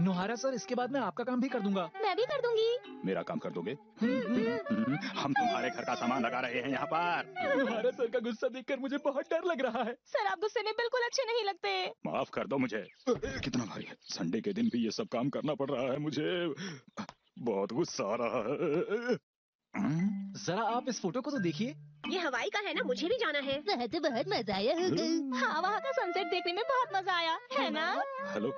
नोहारा सर, इसके बाद मैं आपका काम भी कर दूंगा। मैं भी कर दूंगी। मेरा काम कर दोगे? हम तुम्हारे घर का सामान लगा रहे हैं यहाँ पर। नोहारा सर का गुस्सा देखकर मुझे बहुत डर लग रहा है। सर, आप गुस्से में बिल्कुल अच्छे नहीं लगते। माफ कर दो मुझे। कितना भारी है, संडे के दिन भी ये सब काम करना पड़ रहा है मुझे। बहुत गुस्सा आ रहा है। जरा आप इस फोटो को तो देखिए। ये हवाई का है ना, मुझे भी जाना है। वहाँ तो बहुत मजा आया होगा। हाँ, वहाँ का सनसेट देखने में बहुत मजा आया है ना? हेलो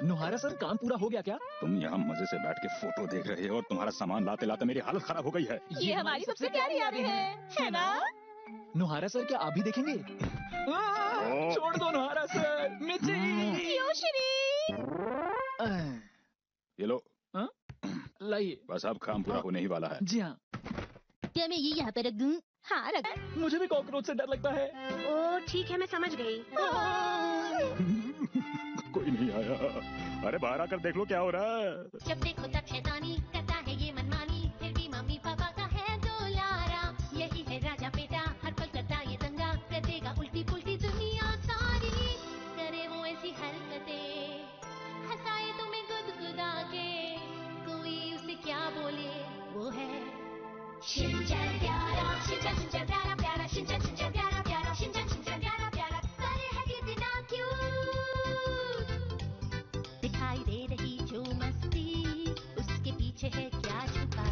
नोहारा सर, काम पूरा हो गया क्या? तुम यहाँ मजे से बैठ के फोटो देख रहे हो और तुम्हारा सामान लाते लाते मेरी हालत खराब हो गई है। ये हमारी सबसे प्यारी यादें हैं, है ना? नोहारा सर, क्या आप भी देखेंगे? छोड़ दो नोहारा सर। मिची। योशरी। ये लो, लाइए। बस अब काम पूरा होने ही वाला है। जी हाँ। क्या मैं ये यहाँ पर रख दूँ? हाँ, रख। मुझे भी कॉकरोच से डर लगता है। ओह ठीक है, मैं समझ गई। कोई नहीं आया। अरे बाहर आकर देख लो क्या हो रहा है। जब देखो तब शैतानी करता है ये मनमानी, फिर भी मम्मी पापा का है दुलारा। यही है राजा बेटा, हर पल करता ये दंगा, कर देगा उल्टी पुल्टी दुनिया सारी। करे वो ऐसी हरकतें, हंसाए तुम्हें गुदगुदा के, कोई उसे क्या बोले, वो है शिनचैन प्यारा, शिनचैन प्यारा प्यारा, शिनचैन प्यारा प्यारा, शिनचैन प्यारा प्यारा। करे है कितना क्यूट, दिखाई दे रही जो मस्ती, उसके पीछे है क्या छुपा।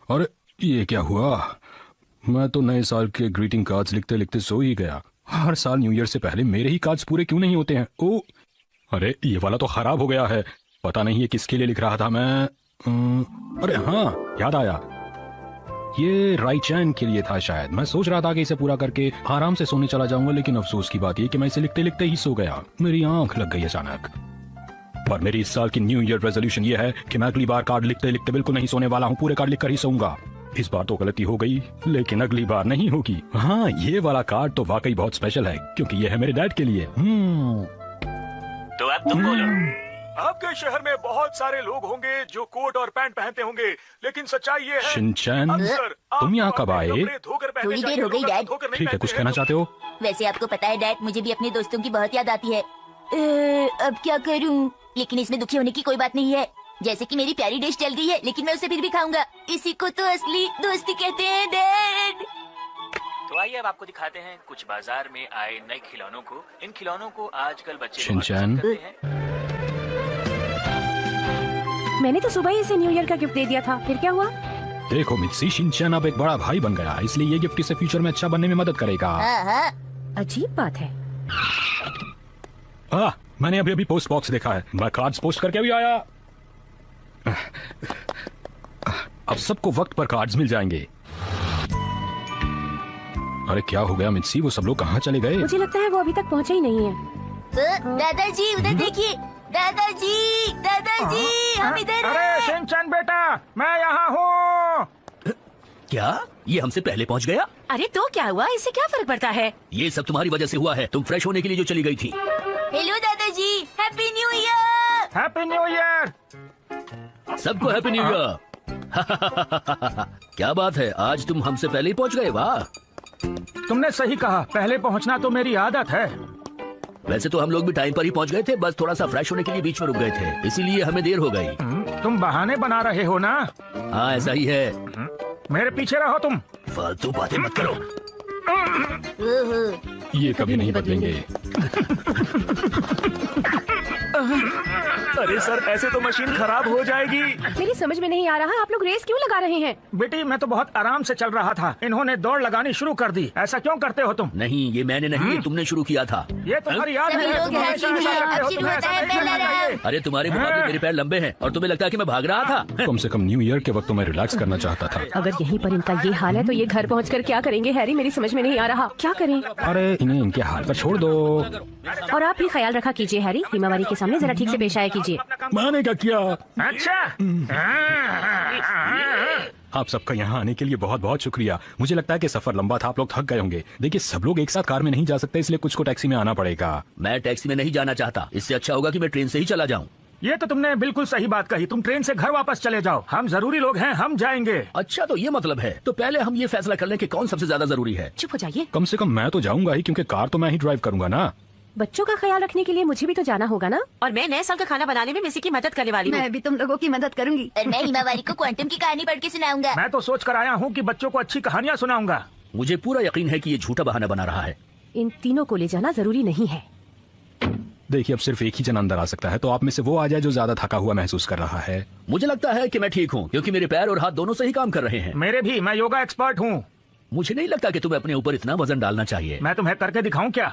अरे ये क्या हुआ? मैं तो नए साल के ग्रीटिंग कार्ड्स लिखते लिखते सो ही गया। हर साल न्यू ईयर से पहले मेरे ही कार्ड्स पूरे क्यों नहीं होते हैं? ओ, अरे ये वाला तो खराब हो गया है। पता नहीं ये किसके लिए लिख रहा था मैं। अरे हाँ, याद आया, ये राइचैन के लिए था शायद। मैं सोच रहा था कि इसे पूरा करके आराम से सोने चला जाऊंगा, लेकिन अफसोस की बात ये कि मैं इसे लिखते लिखते ही सो गया। मेरी आंख लग गई अचानक। पर मेरी इस साल की न्यू ईयर रेजोल्यूशन ये है कि मैं अगली बार कार्ड लिखते लिखते बिल्कुल नहीं सोने वाला हूँ, पूरे कार्ड लिखकर ही सोऊंगा। इस बार तो गलती हो गई, लेकिन अगली बार नहीं होगी। हाँ, ये वाला कार्ड तो वाकई बहुत स्पेशल है, क्योंकि ये है मेरे डैड के लिए। तो अब तुम बोलो। आपके शहर में बहुत सारे लोग होंगे जो कोट और पैंट पहनते होंगे, लेकिन सच्चाई ये है शिनचैन, अक्सर तुम यहाँ कब आए? थोड़ी देर हो गई डैड। ठीक है, कुछ कहना चाहते हो? वैसे आपको पता है डैड, मुझे भी अपने दोस्तों की बहुत याद आती है। अब क्या करूं? लेकिन इसमें दुखी होने की कोई बात नहीं है। जैसे कि मेरी प्यारी डिश जल गई है, लेकिन मैं उसे फिर भी खाऊंगा। इसी को तो असली दोस्ती कहते हैं डैड। तो आइए अब आपको दिखाते हैं कुछ बाजार में आए नए खिलौनों को। इन खिलौनों को आजकल बच्चे बहुत शिनचैन, पसंद करते हैं। मैंने तो सुबह ही इसे न्यू ईयर का गिफ्ट दे दिया था, फिर क्या हुआ? देखो मित्सी, शिनचैन अब एक बड़ा भाई बन गया, इसलिए ये गिफ्ट इसे फ्यूचर में अच्छा बनने में मदद करेगा। अजीब बात है। मैंने अभी अभी पोस्ट बॉक्स देखा है, मैं कार्ड्स पोस्ट करके भी आया। अब सबको वक्त पर कार्ड्स मिल जाएंगे। अरे क्या हो गया मित्सी, वो सब लोग कहाँ चले गए? मुझे लगता है वो अभी तक पहुँचे ही नहीं है। दादाजी उधर देखिए। दादाजी, दादाजी, हम इधर हैं। अरे शिनचैन बेटा, मैं यहाँ हूँ। क्या ये हमसे पहले पहुँच गया? अरे तो क्या हुआ, इससे क्या फर्क पड़ता है? ये सब तुम्हारी वजह से हुआ है। तुम फ्रेश होने के लिए जो चली गई थी। हेलो दादाजी, happy new year. Happy new year. सबको हैप्पी न्यू ईयर। क्या बात है, आज तुम हमसे पहले ही पहुँच गए। वाह, तुमने सही कहा, पहले पहुँचना तो मेरी आदत है। वैसे तो हम लोग भी टाइम पर ही पहुँच गए थे, बस थोड़ा सा फ्रेश होने के लिए बीच में रुक गए थे, इसीलिए हमें देर हो गई। तुम बहाने बना रहे हो ना? हाँ ऐसा ही है। मेरे पीछे रहो तुम। फालतू बातें मत करो। ये कभी नहीं बदलेंगे। अरे सर, ऐसे तो मशीन खराब हो जाएगी। मेरी समझ में नहीं आ रहा, आप लोग रेस क्यों लगा रहे हैं? बेटी, मैं तो बहुत आराम से चल रहा था, इन्होंने दौड़ लगानी शुरू कर दी। ऐसा क्यों करते हो तुम? नहीं, ये मैंने नहीं, ये तुमने शुरू किया था। ये तुम्हारी याद है। अरे तुम्हारे मुकाबले मेरे पैर लंबे हैं और तुम्हें लगता है कि मैं भाग रहा था? कम से कम न्यू ईयर के वक्त तो मैं रिलैक्स करना चाहता था। अगर यहीं पर इनका ये हाल है तो ये घर पहुंचकर क्या करेंगे हैरी? मेरी समझ में नहीं आ रहा, क्या करें? अरे इन्हें इनके हाल पर छोड़ दो। और आप भी ख्याल रखा कीजिए हैरी, हिमावारी के सामने जरा ठीक से पेश आया कीजिए। माने का क्या? अच्छा। आप सबका यहाँ आने के लिए बहुत बहुत शुक्रिया। मुझे लगता है कि सफर लंबा था, आप लोग थक गए होंगे। देखिए, सब लोग एक साथ कार में नहीं जा सकते, इसलिए कुछ को टैक्सी में आना पड़ेगा। मैं टैक्सी में नहीं जाना चाहता, इससे अच्छा होगा कि मैं ट्रेन से ही चला जाऊँ। ये तो तुमने बिल्कुल सही बात कही, तुम ट्रेन से घर वापस चले जाओ। हम जरूरी लोग हैं, हम जाएंगे। अच्छा, तो ये मतलब है। तो पहले हम ये फैसला कर लें कि कौन सबसे ज्यादा जरूरी है। चुप हो जाइए। कम से कम मैं तो जाऊंगा ही, क्योंकि कार तो मैं ही ड्राइव करूंगा ना। बच्चों का ख्याल रखने के लिए मुझे भी तो जाना होगा ना। और मैं नए साल का खाना बनाने में मिसी की मदद करने वाली हूँ। मैं भी तुम लोगों की मदद करूंगी। और मैं हिमावारी को क्वांटम की कहानी पढ़ के सुनाऊंगा। मैं तो सोच कर आया हूँ कि बच्चों को अच्छी कहानियाँ सुनाऊंगा। मुझे पूरा यकीन है कि ये झूठा बहाना बना रहा है। इन तीनों को ले जाना जरूरी नहीं है। देखिए, अब सिर्फ एक ही जन अंदर आ सकता है, तो आप में से वो आ जाए जो ज्यादा थका हुआ महसूस कर रहा है। मुझे लगता है कि मैं ठीक हूँ, क्योंकि मेरे पैर और हाथ दोनों सही काम कर रहे हैं। मेरे भी, मैं योगा एक्सपर्ट हूँ। मुझे नहीं लगता कि तुम्हें अपने ऊपर इतना वजन डालना चाहिए। मैं तुम्हें करके दिखाऊं क्या?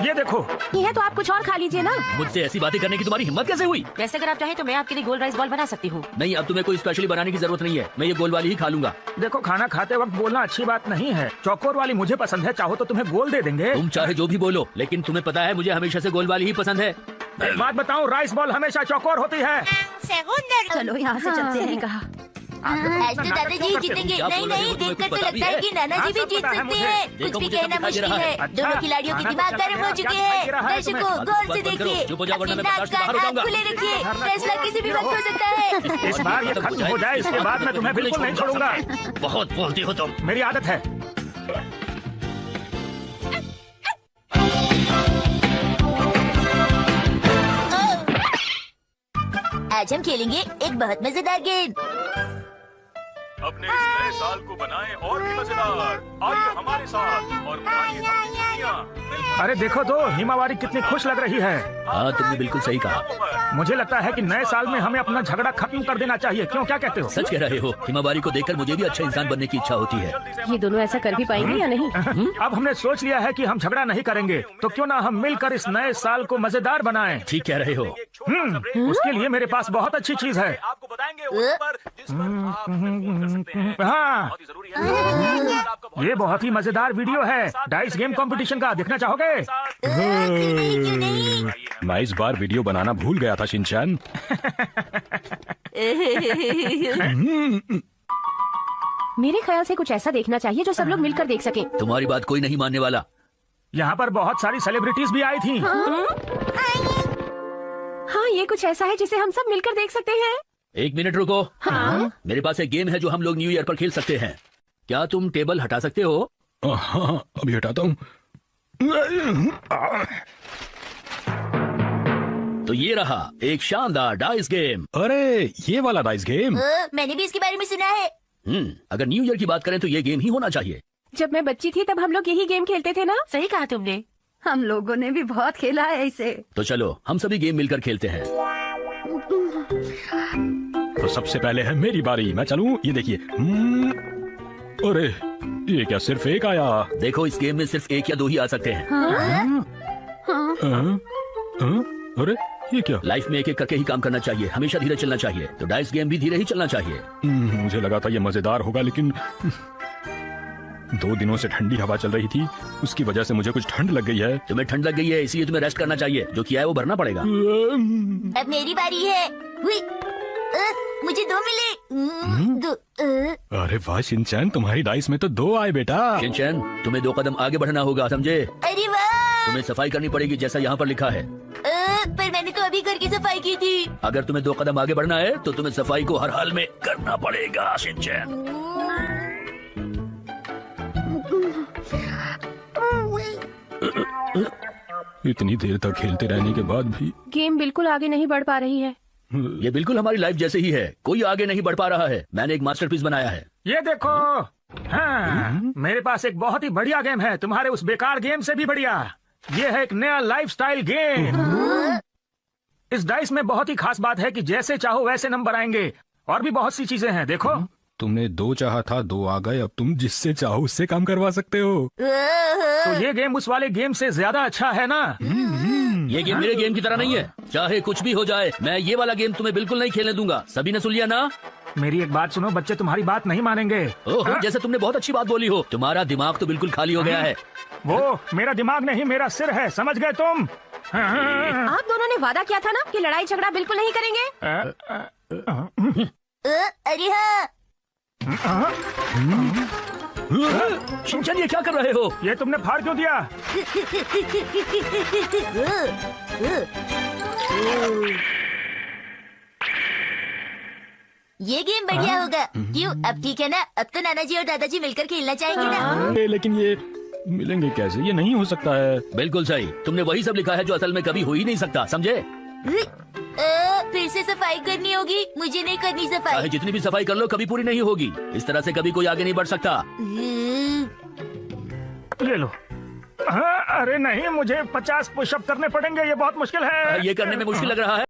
ये देखो। ये है तो आप कुछ और खा लीजिए ना। मुझसे ऐसी बातें करने की तुम्हारी हिम्मत कैसे हुई? वैसे अगर आप चाहें तो मैं आपके लिए गोल राइस बॉल बना सकती हूँ। नहीं, अब तुम्हें कोई स्पेशली बनाने की जरूरत नहीं है, मैं ये गोल वाली ही खा लूंगा। देखो, खाना खाते वक्त बोलना अच्छी बात नहीं है। चौकोर वाली मुझे पसंद है, चाहो तो तुम्हें गोल दे देंगे। तुम चाहे जो भी बोलो, लेकिन तुम्हें पता है मुझे हमेशा से गोल वाली ही पसंद है। एक बात बताऊं, राइस बॉल हमेशा चौकोर होती है। चलो यहाँ से चलते हैं। कहा आज तो दादाजी जीतेंगे। नहीं नहीं, देखकर तो लगता है कि नाना जी भी जीत सकते हैं। कुछ भी कहना मुश्किल है। दोनों खिलाड़ियों के दिमाग गर्म हो चुके हैं। दर्शकों, गौर से देखिए, अपनी नाक कान आँख खुले रखिए, फैसला किसी भी वक्त हो सकता है। इस बार ये खत्म हो जाए, इसके बाद मैं तुम्हें बिल्कुल नहीं छोड़ूंगा। बहुत बोलती हो तुम। मेरी आदत है। आज हम खेलेंगे एक बहुत मजेदार गेम। अपने इस नए साल को बनाएं और भी मजेदार। आइए हमारे साथ और बनाइए अपनी दुनिया। अरे देखो तो हिमावारी कितनी खुश लग रही है। हाँ, तुमने बिल्कुल सही कहा। मुझे लगता है कि नए साल में हमें अपना झगड़ा खत्म कर देना चाहिए। क्यों, क्या कहते हो? सच कह रहे हो। हिमावारी को देखकर मुझे भी अच्छा इंसान बनने की इच्छा होती है। ये दोनों ऐसा कर भी पाएंगे या नहीं? अब हमने सोच लिया है कि हम झगड़ा नहीं करेंगे, तो क्यों ना हम मिलकर इस नए साल को मजेदार बनाएं। ठीक कह रहे हो। उसके लिए मेरे पास बहुत अच्छी चीज है। आपको बताएंगे उस पर जिस पर आप बोल सकते हैं। हाँ, ये बहुत ही मजेदार वीडियो है डाइस गेम कंपटीशन का। देखना चाहोगे? मैं इस बार वीडियो बनाना भूल गया था शिनचैन। मेरे ख्याल से कुछ ऐसा देखना चाहिए जो सब लोग मिलकर देख सकें। तुम्हारी बात कोई नहीं मानने वाला। यहाँ पर बहुत सारी सेलिब्रिटीज भी आई थी। हाँ, ये कुछ ऐसा है जिसे हम सब मिलकर देख सकते हैं। एक मिनट रुको। हाँ? मेरे पास एक गेम है जो हम लोग न्यू ईयर पर खेल सकते हैं। क्या तुम टेबल हटा सकते हो? हाँ, अभी हटाता हूँ। तो ये रहा एक शानदार डाइस गेम। अरे ये वाला डाइस गेम? मैंने भी इसके बारे में सुना है। अगर न्यू ईयर की बात करें तो ये गेम ही होना चाहिए। जब मैं बच्ची थी तब हम लोग यही गेम खेलते थे ना? सही कहा तुमने। हम लोगों ने भी बहुत खेला है इसे। तो चलो हम सभी गेम मिलकर खेलते हैं। तो सबसे पहले है मेरी बारी। मैं चलूं? ये देखिए। अरे ये क्या सिर्फ एक आया? देखो, इस गेम में सिर्फ एक या दो ही आ सकते हैं। अरे ये क्या? लाइफ में एक एक करके ही काम करना चाहिए, हमेशा धीरे चलना चाहिए। तो डाइस गेम भी धीरे ही चलना चाहिए। मुझे लगा था ये मजेदार होगा, लेकिन 2 दिनों से ठंडी हवा चल रही थी, उसकी वजह से मुझे कुछ ठंड लग गई है। तुम्हें ठंड लग गई है, इसलिए तुम्हें रेस्ट करना चाहिए। जो किया है वो भरना पड़ेगा। अब मेरी बारी है। मुझे 2 मिले। अरे वाह शिनचैन, तुम्हारी डाइस में तो 2 आए बेटा। शिनचैन, तुम्हें 2 कदम आगे बढ़ना होगा, समझे? अरे वाह! तुम्हें सफाई करनी पड़ेगी जैसा यहाँ पर लिखा है। पर मैंने तो अभी घर की सफाई की थी। अगर तुम्हें 2 कदम आगे बढ़ना है तो तुम्हें सफाई को हर हाल में करना पड़ेगा शिनचैन। इतनी देर तक खेलते रहने के बाद भी गेम बिल्कुल आगे नहीं बढ़ पा रही है। ये बिल्कुल हमारी लाइफ जैसे ही है, कोई आगे नहीं बढ़ पा रहा है। मैंने एक मास्टरपीस बनाया है। ये देखो। हाँ, मेरे पास एक बहुत ही बढ़िया गेम है, तुम्हारे उस बेकार गेम से भी बढ़िया। ये है एक नया लाइफस्टाइल गेम। इस डाइस में बहुत ही खास बात है कि जैसे चाहो वैसे नंबर आएंगे, और भी बहुत सी चीजें हैं। देखो, तुमने 2 चाहा था, 2 आ गए। अब तुम जिससे चाहो उससे काम करवा सकते हो। तो ये गेम उस वाले गेम से ज्यादा अच्छा है ना? ये गेम मेरे गेम की तरह नहीं है। चाहे कुछ भी हो जाए, मैं ये वाला गेम तुम्हें बिल्कुल नहीं खेलने दूंगा। सभी ने सुन लिया ना? मेरी एक बात सुनो, बच्चे तुम्हारी बात नहीं मानेंगे। ओह, जैसे तुमने बहुत अच्छी बात बोली हो। तुम्हारा दिमाग तो बिल्कुल खाली हो गया है। वो मेरा दिमाग नहीं, मेरा सिर है, समझ गए तुम? आप दोनों ने वादा किया था ना कि लड़ाई झगड़ा बिल्कुल नहीं करेंगे। अरे हाँ। शिनचैन, ये क्या कर रहे हो? ये तुमने फाड़ क्यों दिया? ये गेम बढ़िया होगा। क्यों? अब ठीक है ना? अब तो नाना जी और दादाजी मिलकर खेलना चाहेंगे ना? लेकिन ये मिलेंगे कैसे? ये नहीं हो सकता है। बिल्कुल सही, तुमने वही सब लिखा है जो असल में कभी हो ही नहीं सकता, समझे? फिर से सफाई करनी होगी। मुझे नहीं करनी सफाई। चाहे जितनी भी सफाई कर लो, कभी पूरी नहीं होगी। इस तरह से कभी कोई आगे नहीं बढ़ सकता। ले लो। अरे नहीं, मुझे 50 पुशअप करने पड़ेंगे, ये बहुत मुश्किल है। ये करने में मुश्किल लग रहा है।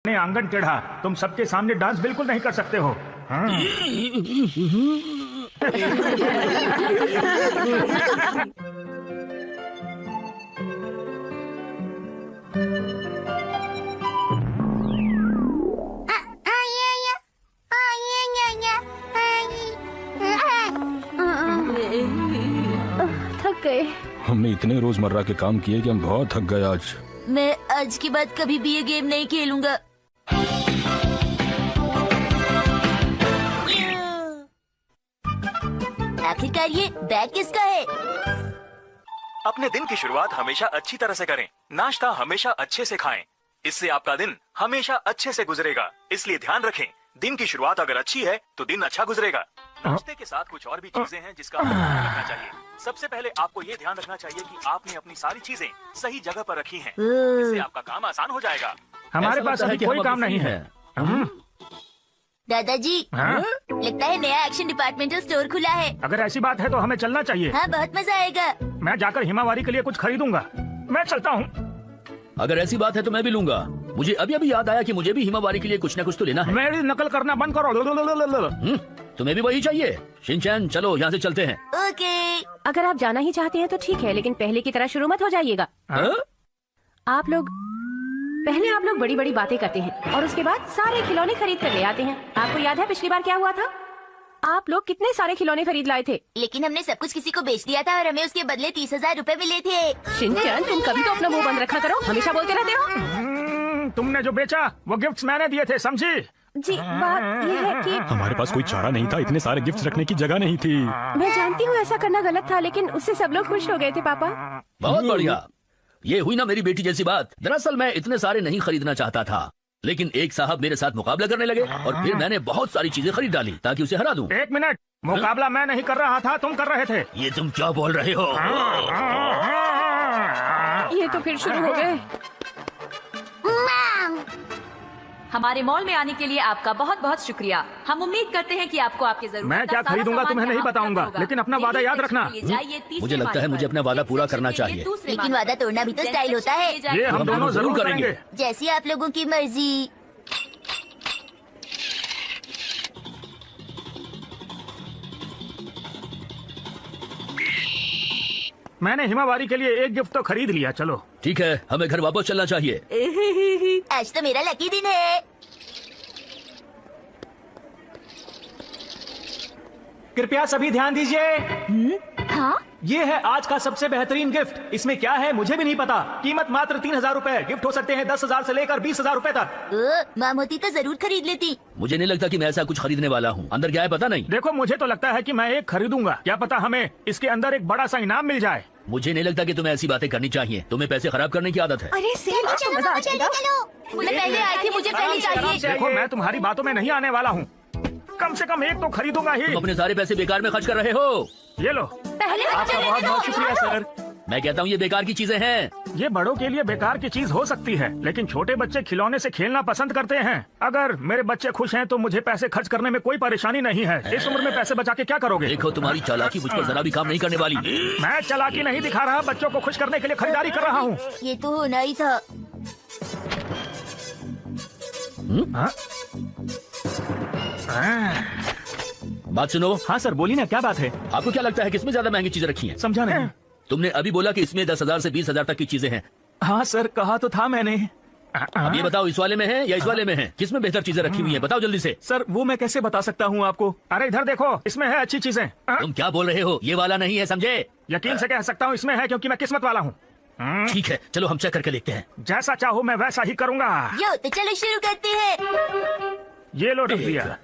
आंगन टेढ़ा, तुम सबके सामने डांस बिल्कुल नहीं कर सकते हो। हाँ। थक गए। हमने इतने रोजमर्रा के काम किए कि हम बहुत थक गए आज। मैं आज के बाद कभी भी ये गेम नहीं खेलूंगा। आखिरकार ये बैग किसका है? अपने दिन की शुरुआत हमेशा अच्छी तरह से करें। नाश्ता हमेशा अच्छे से खाएं। इससे आपका दिन हमेशा अच्छे से गुजरेगा। इसलिए ध्यान रखें, दिन की शुरुआत अगर अच्छी है तो दिन अच्छा गुजरेगा। नाश्ते के साथ कुछ और भी चीजें हैं जिसका आपको ध्यान रखना चाहिए। सबसे पहले आपको ये ध्यान रखना चाहिए कि आपने अपनी सारी चीजें सही जगह पर रखी हैं। इससे आपका काम आसान हो जाएगा। हमारे पास अभी कोई काम नहीं है। दादाजी, लगता है नया एक्शन डिपार्टमेंटल स्टोर खुला है। अगर ऐसी बात है तो हमें चलना चाहिए। हाँ, बहुत मजा आएगा। मैं जाकर हिमावारी के लिए कुछ खरीदूंगा। मैं चलता हूँ। अगर ऐसी बात है तो मैं भी लूंगा। मुझे अभी अभी याद आया कि मुझे भी हिमावारी के लिए कुछ न कुछ तो लेना है। मेरी नकल करना बंद करो। तुम्हें भी वही चाहिए? शिनचैन चलो यहाँ से चलते हैं। ओके। अगर आप जाना ही चाहते हैं तो ठीक है, लेकिन पहले की तरह शुरू मत हो जाइएगा। आप लोग बड़ी बड़ी बातें करते हैं और उसके बाद सारे खिलौने खरीद कर ले आते हैं। आपको याद है पिछली बार क्या हुआ था? आप लोग कितने सारे खिलौने खरीद लाए थे, लेकिन हमने सब कुछ किसी को बेच दिया था और हमें उसके बदले 30,000 रुपए मिले थे। शिनचैन, तुम कभी तो अपना मुंह बंद रखा करो, हमेशा बोलते रहते हो। तुमने जो बेचा वो गिफ्ट्स मैंने दिए थे, समझी? जी, बात ये है कि हमारे पास कोई चारा नहीं था, इतने सारे गिफ्ट्स रखने की जगह नहीं थी। मैं जानती हूँ ऐसा करना गलत था, लेकिन उससे सब लोग खुश हो गए थे। पापा, बहुत बढ़िया। ये हुई ना मेरी बेटी जैसी बात। दरअसल मैं इतने सारे नहीं खरीदना चाहता था, लेकिन एक साहब मेरे साथ मुकाबला करने लगे और फिर मैंने बहुत सारी चीजें खरीद डाली ताकि उसे हरा दूं। एक मिनट, मुकाबला मैं नहीं कर रहा था, तुम कर रहे थे। ये तुम क्या बोल रहे हो? ये तो फिर शुरू हो गए। हमारे मॉल में आने के लिए आपका बहुत बहुत शुक्रिया। हम उम्मीद करते हैं कि आपको आपके जरूरत मैं क्या खरीदूंगा तुम्हें नहीं बताऊंगा, लेकिन अपना वादा याद रखना। मुझे लगता है मुझे अपना वादा पूरा करना चाहिए। लेकिन वादा तोड़ना भी तो स्टाइल होता है। ये हम दोनों जरूर करेंगे। जैसी आप लोगों की मर्जी। मैंने हिमावारी के लिए एक गिफ्ट तो खरीद लिया। चलो ठीक है, हमें घर वापस चलना चाहिए। आज तो मेरा लकी दिन है। कृपया सभी ध्यान दीजिए। हाँ? ये है आज का सबसे बेहतरीन गिफ्ट। इसमें क्या है मुझे भी नहीं पता। कीमत मात्र 3,000 रुपए। गिफ्ट हो सकते हैं 10,000 से लेकर 20,000 रुपए तक। माम होती तो जरूर खरीद लेती। मुझे नहीं लगता कि मैं ऐसा कुछ खरीदने वाला हूँ। अंदर क्या है पता नहीं। देखो, मुझे तो लगता है कि मैं एक खरीदूंगा। क्या पता हमें इसके अंदर एक बड़ा सा इनाम मिल जाए। मुझे नहीं लगता कि तुम्हें ऐसी बातें करनी चाहिए। तुम्हें पैसे खराब करने की आदत है। अरे चलो, मजा आ जाएगा। मैं पहले आई थी, मुझे पहले चाहिए। देखो, मैं तुम्हारी बातों में नहीं आने वाला हूँ। कम से कम एक तो खरीदूंगा ही। तुम अपने सारे पैसे बेकार में खर्च कर रहे हो। ये लो। पहले आपका बहुत बहुत शुक्रिया सर। मैं कहता हूँ ये बेकार की चीजें हैं। ये बड़ों के लिए बेकार की चीज हो सकती है, लेकिन छोटे बच्चे खिलौने से खेलना पसंद करते हैं। अगर मेरे बच्चे खुश हैं तो मुझे पैसे खर्च करने में कोई परेशानी नहीं है। इस उम्र में पैसे बचा के क्या करोगे? देखो, तुम्हारी चालाकी मुझ पर जरा भी काम नहीं करने वाली। मैं चालाकी नहीं दिखा रहा, बच्चों को खुश करने के लिए खरीदारी कर रहा हूँ। ये तो होना ही था। बात सुनो। हाँ सर, बोली ना, क्या बात है? आपको क्या लगता है किसमें ज्यादा महंगी चीजें रखी हैं? समझा नहीं। तुमने अभी बोला कि इसमें 10,000 से 20,000 तक की चीजें हैं। हाँ सर, कहा तो था मैंने। अब ये बताओ, इस वाले में है या इस वाले में है? किसमें बेहतर चीजें रखी हुई हैं? बताओ जल्दी से। सर, वो मैं कैसे बता सकता हूँ आपको? अरे इधर देखो, इसमें है अच्छी चीजें। तुम क्या बोल रहे हो? ये वाला नहीं है, समझे? यकीन से कह सकता हूँ इसमें है, क्योंकि मैं किस्मत वाला हूँ। ठीक है, चलो हम चेक करके देखते हैं। जैसा चाहो मैं वैसा ही करूँगा। यो तो चलो शुरू करते हैं। ये लो, रख दिया।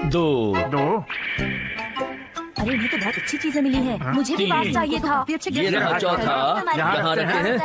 2 अरे इन्हें तो बहुत अच्छी चीजें मिली हैं। मुझे भी पास चाहिए था। ये रहा चौथा, यहाँ रखते हैं।